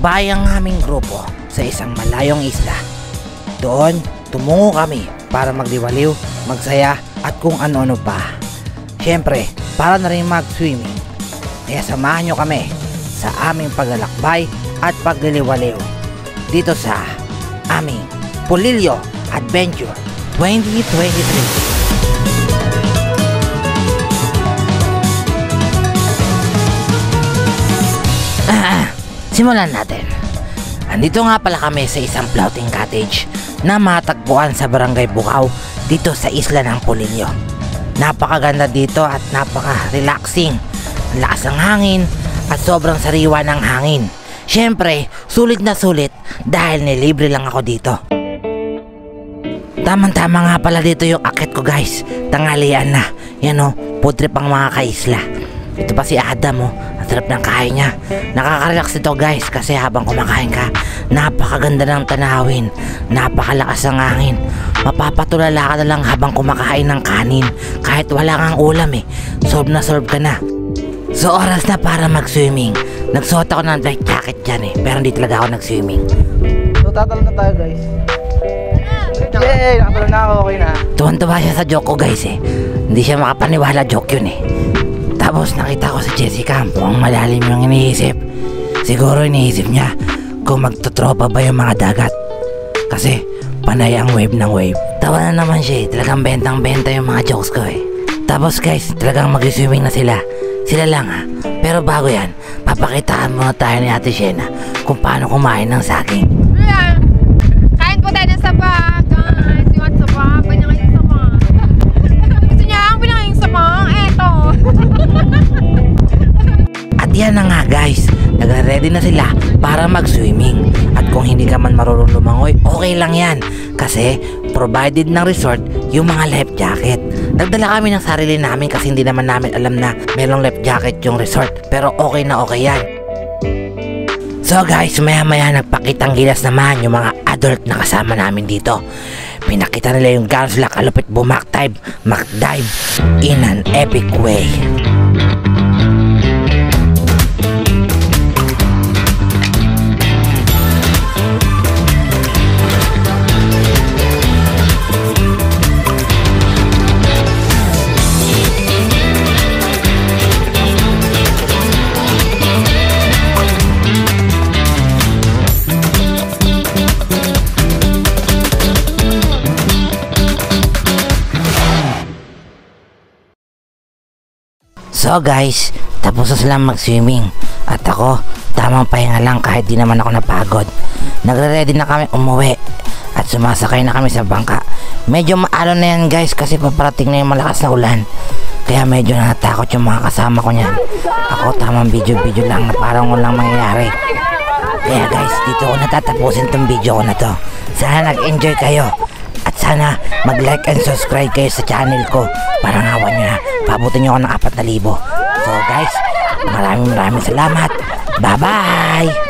Naglakbay ang aming grupo sa isang malayong isla. Doon, tumungo kami para magliwaliw, magsaya at kung ano-ano pa. Siyempre, para na rin mag-swimming. Kaya samahan nyo kami sa aming paglalakbay at pagliliwaliw dito sa aming Pulilio Adventure 2023. Simulan natin. Andito nga pala kami sa isang floating cottage na matagpuan sa Barangay Bukaw dito sa isla ng Pulilio. Napakaganda dito at napaka-relaxing. Ang lakas ng hangin at sobrang sariwa ng hangin. Siyempre, sulit na sulit dahil nilibre lang ako dito. Tamang-tama nga pala dito yung akit ko guys. Tanghalian na. Yan o, food trip ang mga kaisla. Ito pa si Adam oh. Ang sarap ng kain niya. Nakaka-relax ito guys kasi habang kumakain ka, napakaganda ng tanawin, napakalakas ng hangin. Mapapatulala ka na lang habang kumakain ng kanin kahit wala kang ulam eh. Solve na solve ka na. So oras na para mag-swimming. Nagsuot ako ng life jacket dyan eh, pero hindi talaga ako nag-swimming. So tatalon na tayo guys. Yay! Nakatalon na ako, okay na. Tuwan-tuwa siya sa joke ko guys eh. Hindi siya makapaniwala, joke yun eh. Tapos nakita ko si Jessica, mukhang malalim yung iniisip. Siguro iniisip niya kung magtutropa ba yung mga dagat. Kasi panay ang wave ng wave. Tawa na naman siya eh, talagang bentang-benta yung mga jokes ko eh. Tapos guys, talagang mag-swimming na sila. Sila lang ha. Pero bago yan, papakitaan muna tayo ni Ate Shena kung paano kumain ng saging. Ayan, kain po tayo ng sapa. Guys, you want sapa? Pwede kayo ng sapa. Gusto niya ang pinakain sapa? Eto. At yan na nga guys, nagre-ready na sila para mag-swimming. At kung hindi ka man marunong lumangoy, okay lang yan. Kasi provided ng resort yung mga life jacket. Nagdala kami ng sarili namin kasi hindi naman namin alam na merong life jacket yung resort. Pero okay na okay yan. So guys, maya-maya nagpakitang gilas naman yung mga adult na kasama namin dito. Pinakita nila yung gano'n sila kalupit bumakdive, makdive in an epic way. So guys, tapos na silang mag-swimming. At ako, tamang pahinga lang kahit di naman ako napagod. Nagre-ready na kami umuwi. At sumasakay na kami sa bangka. Medyo maalon na yan guys kasi paparating na yung malakas na ulan. Kaya medyo natakot yung mga kasama ko niyan. Ako tamang video-video lang na parang walang mangyayari. Kaya guys, dito ko natatapusin tong video ko na to. Sana nag-enjoy kayo. At sana mag-like and subscribe kayo sa channel ko para ngawan nyo na pabutin nyo ako ng 4,000. So guys, maraming salamat. Bye bye!